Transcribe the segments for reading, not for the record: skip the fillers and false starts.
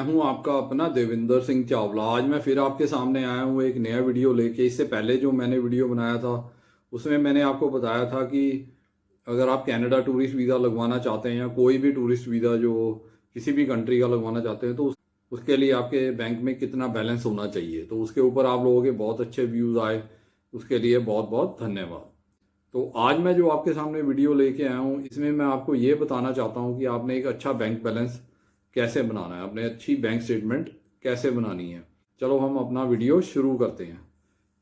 हूं आपका अपना देविंदर सिंह चावला। आज मैं फिर आपके सामने आया हूं एक नया वीडियो लेके। इससे पहले जो मैंने वीडियो बनाया था उसमें मैंने आपको बताया था कि अगर आप कनाडा टूरिस्ट वीज़ा लगवाना चाहते हैं या कोई भी टूरिस्ट वीज़ा जो किसी भी कंट्री का लगवाना चाहते हैं तो उसके लिए आपके बैंक में कितना बैलेंस होना चाहिए, तो उसके ऊपर आप लोगों के बहुत अच्छे व्यूज़ आए। उसके लिए बहुत बहुत धन्यवाद। तो आज मैं जो आपके सामने वीडियो लेके आया हूँ इसमें मैं आपको ये बताना चाहता हूँ कि आपने एक अच्छा बैंक बैलेंस कैसे बनाना है, आपने अच्छी बैंक स्टेटमेंट कैसे बनानी है। चलो हम अपना वीडियो शुरू करते हैं।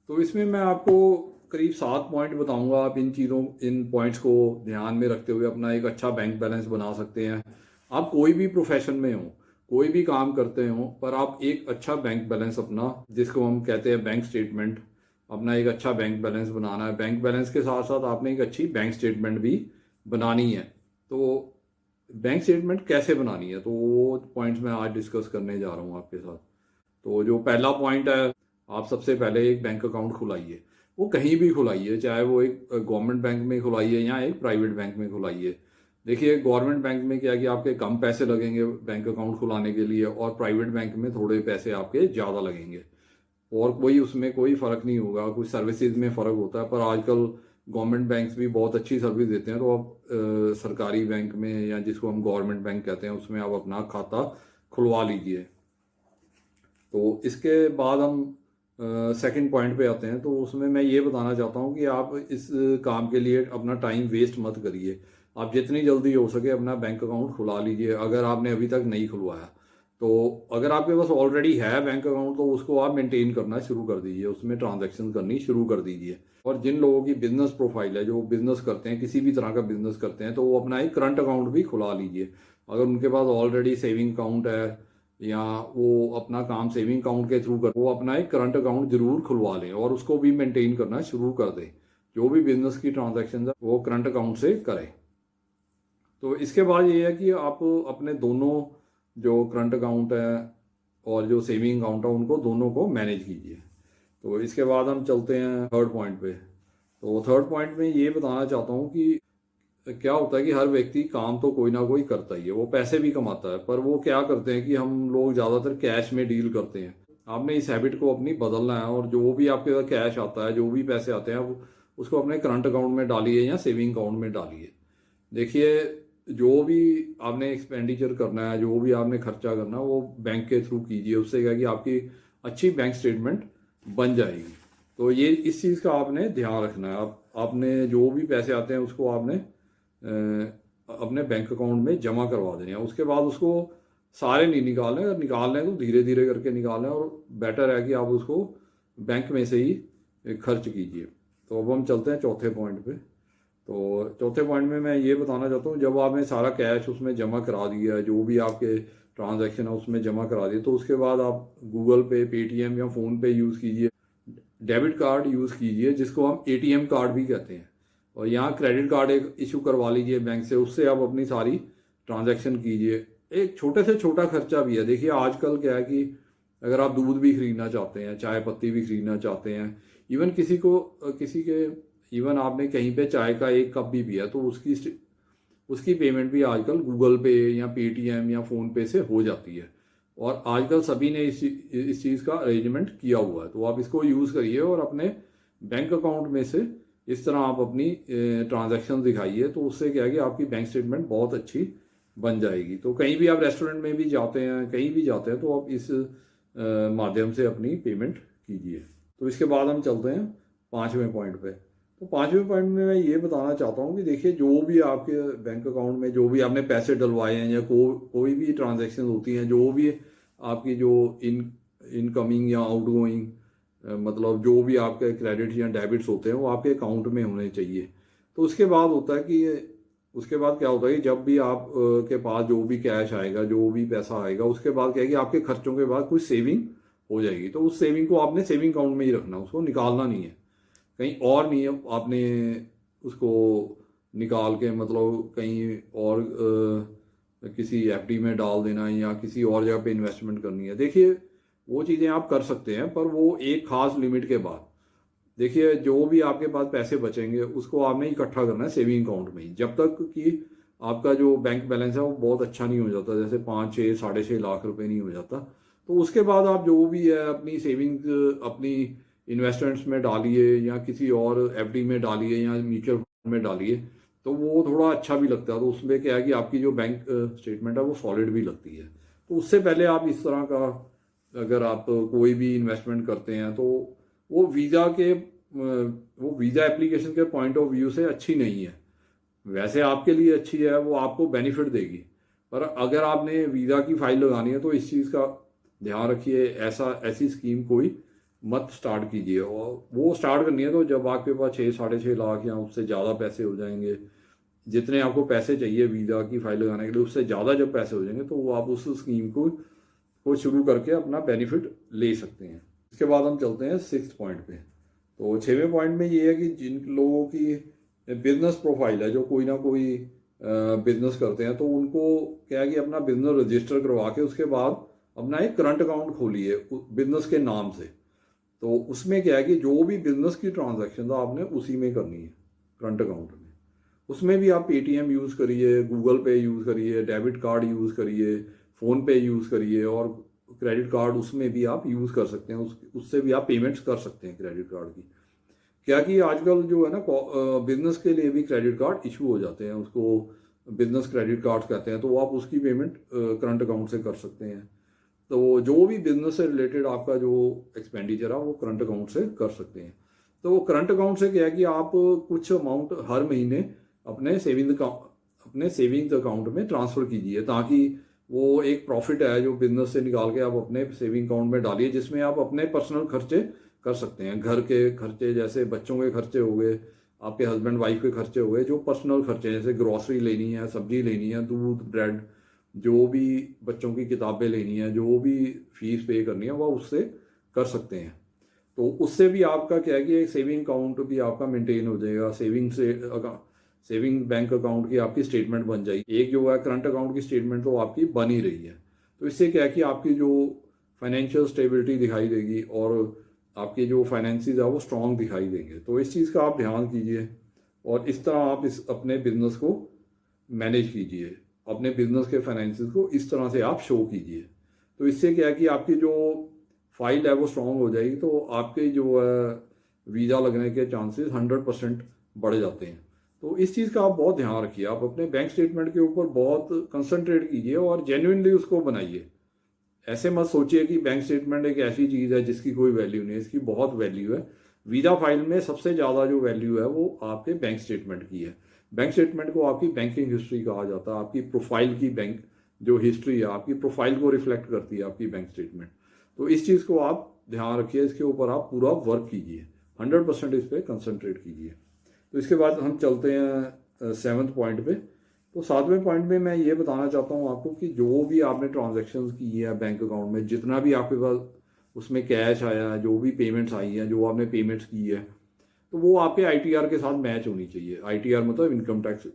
तो इसमें मैं आपको करीब 7 पॉइंट बताऊंगा। आप इन पॉइंट्स को ध्यान में रखते हुए अपना एक अच्छा बैंक बैलेंस बना सकते हैं। आप कोई भी प्रोफेशन में हो, कोई भी काम करते हो, पर आप एक अच्छा बैंक बैलेंस अपना, जिसको हम कहते हैं बैंक स्टेटमेंट, अपना एक अच्छा बैंक बैलेंस बनाना है। बैंक बैलेंस के साथ साथ आपने एक अच्छी बैंक स्टेटमेंट भी बनानी है। तो बैंक स्टेटमेंट कैसे बनानी है, तो वो पॉइंट्स मैं आज डिस्कस करने जा रहा हूँ आपके साथ। तो जो पहला पॉइंट है, आप सबसे पहले एक बैंक अकाउंट खुलाइए। वो कहीं भी खुलाइए, चाहे वो एक गवर्नमेंट बैंक में खुलाइए या एक प्राइवेट बैंक में खुलाइए। देखिए गवर्नमेंट बैंक में क्या है कि आपके कम पैसे लगेंगे बैंक अकाउंट खुलाने के लिए, और प्राइवेट बैंक में थोड़े पैसे आपके ज़्यादा लगेंगे, और कोई उसमें कोई फ़र्क नहीं होगा। कुछ सर्विसेज में फ़र्क होता है, पर आजकल गवर्नमेंट बैंक्स भी बहुत अच्छी सर्विस देते हैं। तो आप सरकारी बैंक में या जिसको हम गवर्नमेंट बैंक कहते हैं उसमें आप अपना खाता खुलवा लीजिए। तो इसके बाद हम सेकंड पॉइंट पे आते हैं। तो उसमें मैं ये बताना चाहता हूँ कि आप इस काम के लिए अपना टाइम वेस्ट मत करिए। आप जितनी जल्दी हो सके अपना बैंक अकाउंट खुला लीजिए अगर आपने अभी तक नहीं खुलवाया। तो अगर आपके पास ऑलरेडी है बैंक अकाउंट तो उसको आप मेंटेन करना शुरू कर दीजिए, उसमें ट्रांजैक्शन करनी शुरू कर दीजिए। और जिन लोगों की बिजनेस प्रोफाइल है, जो बिजनेस करते हैं, किसी भी तरह का बिजनेस करते हैं, तो वो अपना एक करंट अकाउंट भी खुला लीजिए। अगर उनके पास ऑलरेडी सेविंग अकाउंट है या वो अपना काम सेविंग अकाउंट के थ्रू कर, वो अपना एक करंट अकाउंट जरूर खुलवा लें और उसको भी मेंटेन करना शुरू कर दें। जो भी बिजनेस की ट्रांजैक्शन है वो करंट अकाउंट से करें। तो इसके बाद ये है कि आप अपने दोनों जो करंट अकाउंट है और जो सेविंग अकाउंट है उनको दोनों को मैनेज कीजिए। तो इसके बाद हम चलते हैं थर्ड पॉइंट पे। तो थर्ड पॉइंट में ये बताना चाहता हूँ कि क्या होता है कि हर व्यक्ति काम तो कोई ना कोई करता ही है, वो पैसे भी कमाता है, पर वो क्या करते हैं कि हम लोग ज़्यादातर कैश में डील करते हैं। आपने इस हैबिट को अपनी बदलना है, और जो भी आपके पास कैश आता है, जो भी पैसे आते हैं, आप उसको अपने करंट अकाउंट में डालिए या सेविंग अकाउंट में डालिए। देखिए जो भी आपने एक्सपेंडिचर करना है, जो भी आपने खर्चा करना है, वो बैंक के थ्रू कीजिए। उससे क्या है कि आपकी अच्छी बैंक स्टेटमेंट बन जाएगी। तो ये इस चीज़ का आपने ध्यान रखना है। आपने जो भी पैसे आते हैं उसको आपने अपने बैंक अकाउंट में जमा करवा देने हैं। उसके बाद उसको सारे नहीं निकालने, अगर निकालने हैं तो धीरे धीरे करके निकालें, और बेटर है कि आप उसको बैंक में से ही खर्च कीजिए। तो अब हम चलते हैं चौथे पॉइंट पे। तो चौथे पॉइंट में मैं ये बताना चाहता हूँ, जब आपने सारा कैश उसमें जमा करा दिया है, जो भी आपके ट्रांजैक्शन है उसमें जमा करा दिए, तो उसके बाद आप गूगल पे, पेटीएम या फ़ोन पे यूज़ कीजिए। डेबिट कार्ड यूज़ कीजिए, जिसको हम एटीएम कार्ड भी कहते हैं। और यहाँ क्रेडिट कार्ड एक इशू करवा लीजिए बैंक से, उससे आप अपनी सारी ट्रांजैक्शन कीजिए। एक छोटे से छोटा खर्चा भी है। देखिए आजकल क्या है कि अगर आप दूध भी खरीदना चाहते हैं, चाय पत्ती भी खरीदना चाहते हैं, इवन किसी के इवन आपने कहीं पे चाय का एक कप भी पिया तो उसकी पेमेंट भी आजकल गूगल पे या पेटीएम या फ़ोन पे से हो जाती है। और आजकल सभी ने इस चीज़ का अरेंजमेंट किया हुआ है। तो आप इसको यूज़ करिए और अपने बैंक अकाउंट में से इस तरह आप अपनी ट्रांजैक्शन दिखाइए। तो उससे क्या है कि आपकी बैंक स्टेटमेंट बहुत अच्छी बन जाएगी। तो कहीं भी आप रेस्टोरेंट में भी जाते हैं, कहीं भी जाते हैं, तो आप इस माध्यम से अपनी पेमेंट कीजिए। तो इसके बाद हम चलते हैं पाँचवें पॉइंट पे। तो पाँचवें पॉइंट में मैं ये बताना चाहता हूँ कि देखिए जो भी आपके बैंक अकाउंट में जो भी आपने पैसे डलवाए हैं या कोई भी ट्रांजैक्शन होती हैं, जो भी आपकी जो इनकमिंग या आउटगोइंग, मतलब जो भी आपके क्रेडिट या डेबिट्स होते हैं वो आपके अकाउंट में होने चाहिए। तो उसके बाद होता है कि उसके बाद क्या होता है कि जब भी आप के पास जो भी कैश आएगा, जो भी पैसा आएगा, उसके बाद क्या है कि आपके खर्चों के बाद कुछ सेविंग हो जाएगी। तो उस सेविंग को आपने सेविंग अकाउंट में ही रखना, उसको निकालना नहीं है, कहीं और नहीं है आपने उसको निकाल के मतलब कहीं और किसी एफडी में डाल देना है या किसी और जगह पे इन्वेस्टमेंट करनी है। देखिए वो चीज़ें आप कर सकते हैं, पर वो एक खास लिमिट के बाद। देखिए जो भी आपके पास पैसे बचेंगे उसको आपने इकट्ठा करना है सेविंग अकाउंट में ही, जब तक कि आपका जो बैंक बैलेंस है वो बहुत अच्छा नहीं हो जाता, जैसे 5, 6, 6.5 लाख रुपए नहीं हो जाता। तो उसके बाद आप जो भी है अपनी सेविंग अपनी इन्वेस्टमेंट्स में डालिए या किसी और एफडी में डालिए या म्यूचुअल फंड में डालिए, तो वो थोड़ा अच्छा भी लगता है। तो उसमें क्या है कि आपकी जो बैंक स्टेटमेंट है वो सॉलिड भी लगती है। तो उससे पहले आप इस तरह का अगर आप कोई भी इन्वेस्टमेंट करते हैं तो वो वीज़ा एप्लीकेशन के पॉइंट ऑफ व्यू से अच्छी नहीं है। वैसे आपके लिए अच्छी है, वो आपको बेनिफिट देगी, पर अगर आपने वीज़ा की फाइल लगानी है तो इस चीज़ का ध्यान रखिए, ऐसी स्कीम कोई मत स्टार्ट कीजिए। और वो स्टार्ट करनी है तो जब आपके पास 6, 6.5 लाख या उससे ज़्यादा पैसे हो जाएंगे, जितने आपको पैसे चाहिए वीज़ा की फाइल लगाने के लिए उससे ज़्यादा जब पैसे हो जाएंगे, तो वो आप उस स्कीम को शुरू करके अपना बेनिफिट ले सकते हैं। इसके बाद हम चलते हैं 6th पॉइंट पे। तो 6वें पॉइंट में ये है कि जिन लोगों की बिजनेस प्रोफाइल है, जो कोई ना कोई बिजनेस करते हैं, तो उनको क्या है कि अपना बिजनेस रजिस्टर करवा के उसके बाद अपना एक करंट अकाउंट खोलिए बिजनेस के नाम से। तो उसमें क्या है कि जो भी बिजनेस की ट्रांजैक्शन आपने उसी में करनी है, करंट अकाउंट में। उसमें भी आप पेटीएम यूज़ करिए, गूगल पे यूज़ करिए, डेबिट कार्ड यूज़ करिए, फ़ोन पे यूज़ करिए, और क्रेडिट कार्ड उसमें भी आप यूज़ कर सकते हैं। उससे भी आप पेमेंट्स कर सकते हैं क्रेडिट कार्ड की। क्या कि आजकल जो है ना बिजनेस के लिए भी क्रेडिट कार्ड इशू हो जाते हैं, उसको बिजनेस क्रेडिट कार्ड कहते हैं, तो आप उसकी पेमेंट करंट अकाउंट से कर सकते हैं। तो जो भी बिजनेस से रिलेटेड आपका जो एक्सपेंडिचर है वो करंट अकाउंट से कर सकते हैं। तो करंट अकाउंट से क्या है कि आप कुछ अमाउंट हर महीने अपने सेविंग्स अकाउंट में ट्रांसफ़र कीजिए, ताकि वो एक प्रॉफिट है जो बिजनेस से निकाल के आप अपने सेविंग अकाउंट में डालिए, जिसमें आप अपने पर्सनल खर्चे कर सकते हैं। घर के खर्चे, जैसे बच्चों के खर्चे हो गए, आपके हस्बैंड वाइफ के खर्चे हो गए, जो पर्सनल खर्चे जैसे ग्रॉसरी लेनी है, सब्जी लेनी है, दूध, ब्रेड, जो भी बच्चों की किताबें लेनी है, जो भी फीस पे करनी है, वह उससे कर सकते हैं। तो उससे भी आपका क्या है कि एक सेविंग अकाउंट भी आपका मेंटेन हो जाएगा। सेविंग बैंक अकाउंट की आपकी स्टेटमेंट बन जाएगी। एक जो है करंट अकाउंट की स्टेटमेंट तो आपकी बन ही रही है। तो इससे क्या है कि आपकी जो फाइनेंशियल स्टेबिलिटी दिखाई देगी और आपके जो फाइनेंसिस है वो स्ट्रांग दिखाई देंगे। तो इस चीज़ का आप ध्यान कीजिए और इस तरह आप अपने बिजनेस को मैनेज कीजिए, अपने बिजनेस के फाइनेंसिस को इस तरह से आप शो कीजिए। तो इससे क्या है कि आपकी जो फाइल है वो स्ट्रांग हो जाएगी, तो आपके जो है वीज़ा लगने के चांसेस 100% बढ़ जाते हैं। तो इस चीज़ का आप बहुत ध्यान रखिए, आप अपने बैंक स्टेटमेंट के ऊपर बहुत कंसंट्रेट कीजिए और जेन्युइनली उसको बनाइए। ऐसे मत सोचिए कि बैंक स्टेटमेंट एक ऐसी चीज़ है जिसकी कोई वैल्यू नहीं है, इसकी बहुत वैल्यू है। वीज़ा फाइल में सबसे ज़्यादा जो वैल्यू है वो आपके बैंक स्टेटमेंट की है। बैंक स्टेटमेंट को आपकी बैंकिंग हिस्ट्री कहा जाता है, आपकी प्रोफाइल की बैंक जो हिस्ट्री है, आपकी प्रोफाइल को रिफ्लेक्ट करती है आपकी बैंक स्टेटमेंट। तो इस चीज़ को आप ध्यान रखिए, इसके ऊपर आप पूरा वर्क कीजिए, 100% इस पर कंसंट्रेट कीजिए। तो इसके बाद हम चलते हैं 7th पॉइंट पे। तो 7वें पॉइंट में मैं ये बताना चाहता हूँ आपको कि जो भी आपने ट्रांजैक्शंस की है बैंक अकाउंट में, जितना भी आपके पास उसमें कैश आया है, जो भी पेमेंट्स आई हैं, जो आपने पेमेंट्स की है, तो वो आपके आईटीआर के साथ मैच होनी चाहिए। आईटीआर मतलब इनकम टैक्स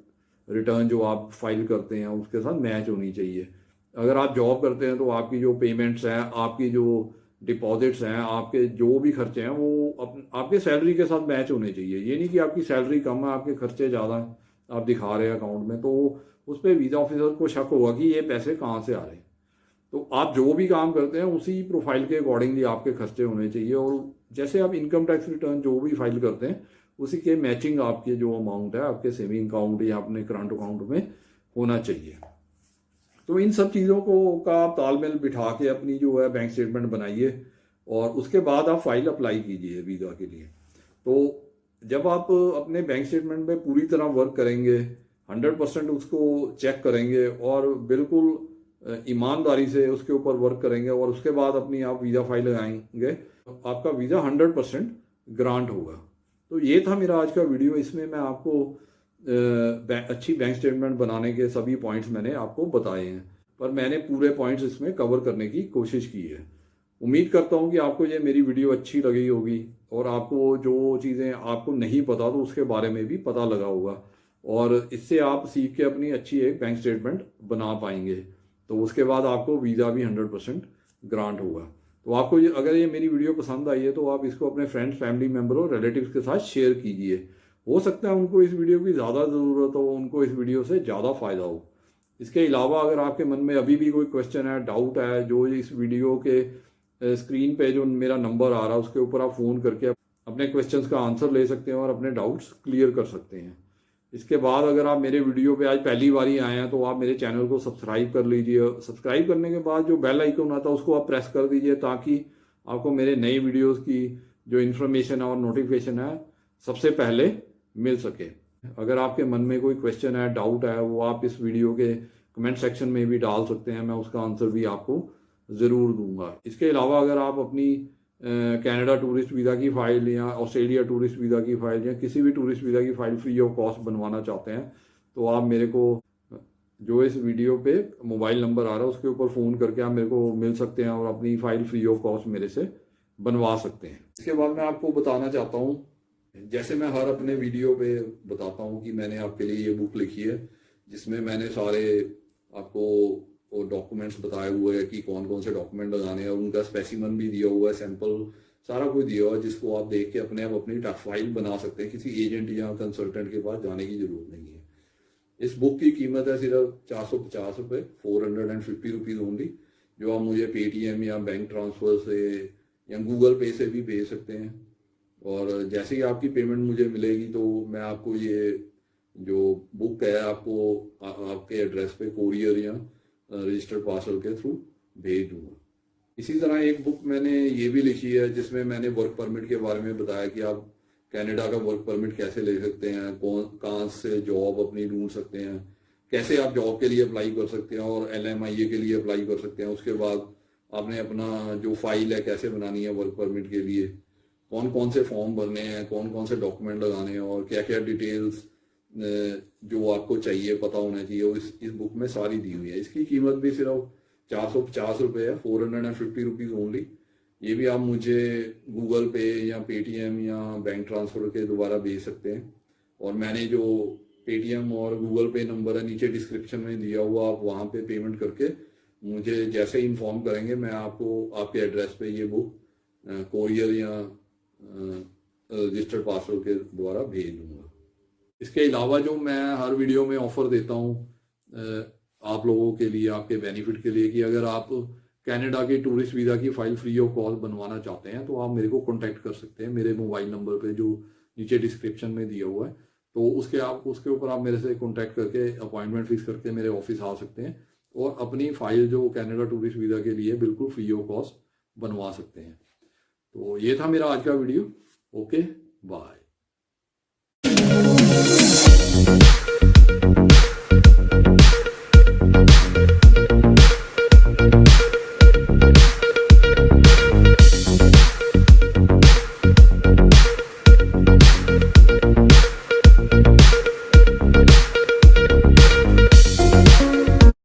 रिटर्न जो आप फाइल करते हैं उसके साथ मैच होनी चाहिए। अगर आप जॉब करते हैं तो आपकी जो पेमेंट्स हैं, आपकी जो डिपॉजिट्स हैं, आपके जो भी खर्चे हैं वो आपके सैलरी के साथ मैच होने चाहिए। ये नहीं कि आपकी सैलरी कम है, आपके खर्चे ज़्यादा हैं, आप दिखा रहे हैं अकाउंट में, तो उस पर वीज़ा ऑफिसर को शक होगा कि ये पैसे कहाँ से आ रहे हैं। तो आप जो भी काम करते हैं उसी प्रोफाइल के अकॉर्डिंगली आपके खर्चे होने चाहिए, और जैसे आप इनकम टैक्स रिटर्न जो भी फाइल करते हैं उसी के मैचिंग आपके जो अमाउंट है आपके सेविंग अकाउंट या अपने करंट अकाउंट में होना चाहिए। तो इन सब चीज़ों का आप तालमेल बिठा के अपनी जो है बैंक स्टेटमेंट बनाइए और उसके बाद आप फाइल अप्लाई कीजिए वीज़ा के लिए। तो जब आप अपने बैंक स्टेटमेंट में पूरी तरह वर्क करेंगे, 100% उसको चेक करेंगे और बिल्कुल ईमानदारी से उसके ऊपर वर्क करेंगे और उसके बाद अपनी आप वीज़ा फाइल लगाएंगे, आपका वीज़ा 100% ग्रांट होगा। तो ये था मेरा आज का वीडियो। इसमें मैं आपको अच्छी बैंक स्टेटमेंट बनाने के सभी पॉइंट्स मैंने आपको बताए हैं, पर मैंने पूरे पॉइंट्स इसमें कवर करने की कोशिश की है। उम्मीद करता हूँ कि आपको ये मेरी वीडियो अच्छी लगी होगी और आपको जो चीज़ें आपको नहीं पता तो उसके बारे में भी पता लगा होगा, और इससे आप सीख के अपनी अच्छी एक बैंक स्टेटमेंट बना पाएंगे। तो उसके बाद आपको वीज़ा भी 100% ग्रांट होगा। तो आपको अगर ये मेरी वीडियो पसंद आई है तो आप इसको अपने फ्रेंड्स, फैमिली मेम्बर और रिलेटिव्स के साथ शेयर कीजिए हो सकता है उनको इस वीडियो की ज़्यादा ज़रूरत हो, उनको इस वीडियो से ज़्यादा फ़ायदा हो। इसके अलावा अगर आपके मन में अभी भी कोई क्वेश्चन है, डाउट है, जो इस वीडियो के स्क्रीन पे जो मेरा नंबर आ रहा है उसके ऊपर आप फ़ोन करके अपने क्वेश्चंस का आंसर ले सकते हैं और अपने डाउट्स क्लियर कर सकते हैं। इसके बाद अगर आप मेरे वीडियो पे आज पहली बार ही आए हैं तो आप मेरे चैनल को सब्सक्राइब कर लीजिए। सब्सक्राइब करने के बाद जो बेल आइकन आता है उसको आप प्रेस कर दीजिए, ताकि आपको मेरे नई वीडियोस की जो इन्फॉर्मेशन है और नोटिफिकेशन है सबसे पहले मिल सके। अगर आपके मन में कोई क्वेश्चन है, डाउट है, वो आप इस वीडियो के कमेंट सेक्शन में भी डाल सकते हैं, मैं उसका आंसर भी आपको ज़रूर दूंगा। इसके अलावा अगर आप अपनी कनाडा टूरिस्ट वीज़ा की फ़ाइल या ऑस्ट्रेलिया टूरिस्ट वीज़ा की फ़ाइल या किसी भी टूरिस्ट वीज़ा की फ़ाइल फ्री ऑफ कॉस्ट बनवाना चाहते हैं तो आप मेरे को जो इस वीडियो पे मोबाइल नंबर आ रहा है उसके ऊपर फ़ोन करके आप मेरे को मिल सकते हैं और अपनी फ़ाइल फ्री ऑफ कॉस्ट मेरे से बनवा सकते हैं। इसके बाद मैं आपको बताना चाहता हूँ, जैसे मैं हर अपने वीडियो पे बताता हूँ कि मैंने आपके लिए ये बुक लिखी है जिसमें मैंने सारे आपको डॉक्यूमेंट्स बताए हुए हैं कि कौन कौन से डॉक्यूमेंट लगाने हैं, और उनका स्पेसिमन भी दिया हुआ है, सैंपल सारा कुछ दिया हुआ है, जिसको आप देख के अपने आप अपनी फाइल बना सकते हैं। किसी एजेंट या कंसल्टेंट के पास जाने की जरूरत नहीं है। इस बुक की कीमत है सिर्फ 450 रुपये, 450 रुपीज़ ओनली, जो आप मुझे पेटीएम या बैंक ट्रांसफ़र से या गूगल पे से भी भेज सकते हैं। और जैसे ही आपकी पेमेंट मुझे मिलेगी तो मैं आपको ये जो बुक है आपको आपके एड्रेस पे कोरियर या रजिस्टर्ड पार्सल के थ्रू भेज दूंगा। इसी तरह एक बुक मैंने ये भी लिखी है जिसमें मैंने वर्क परमिट के बारे में बताया कि आप कनाडा का वर्क परमिट कैसे ले सकते हैं, कौन कहाँ से जॉब अपनी ढूंढ सकते हैं, कैसे आप जॉब के लिए अप्लाई कर सकते हैं और LMIA के लिए अप्लाई कर सकते हैं। उसके बाद आपने अपना जो फाइल है कैसे बनानी है वर्क परमिट के लिए, कौन कौन से फॉर्म भरने हैं, कौन कौन से डॉक्यूमेंट लगाने हैं और क्या क्या डिटेल्स जो आपको चाहिए पता होना चाहिए, वो इस बुक में सारी दी हुई है। इसकी कीमत भी सिर्फ 450 रुपये है, 450 रुपीज़ ओनली। ये भी आप मुझे गूगल पे या पेटीएम या बैंक ट्रांसफ़र के द्वारा भेज सकते हैं। और मैंने जो पेटीएम और गूगल पे नंबर है नीचे डिस्क्रिप्शन में दिया हुआ, आप वहाँ पे पेमेंट करके मुझे जैसे ही इन्फॉर्म करेंगे मैं आपको आपके एड्रेस पे ये बुक कोरियर या रजिस्टर्ड पार्सल के द्वारा भेज दूंगा। इसके अलावा जो मैं हर वीडियो में ऑफर देता हूँ आप लोगों के लिए, आपके बेनिफिट के लिए, कि अगर आप कनाडा के टूरिस्ट वीज़ा की फ़ाइल फ्री ऑफ कॉस्ट बनवाना चाहते हैं तो आप मेरे को कॉन्टैक्ट कर सकते हैं मेरे मोबाइल नंबर पे जो नीचे डिस्क्रिप्शन में दिया हुआ है। तो उसके ऊपर आप मेरे से कॉन्टैक्ट करके अपॉइंटमेंट फिक्स करके मेरे ऑफिस आ सकते हैं और अपनी फ़ाइल जो कनाडा टूरिस्ट वीज़ा के लिए बिल्कुल फ्री ऑफ कॉस्ट बनवा सकते हैं। तो ये था मेरा आज का वीडियो। Okay, bye.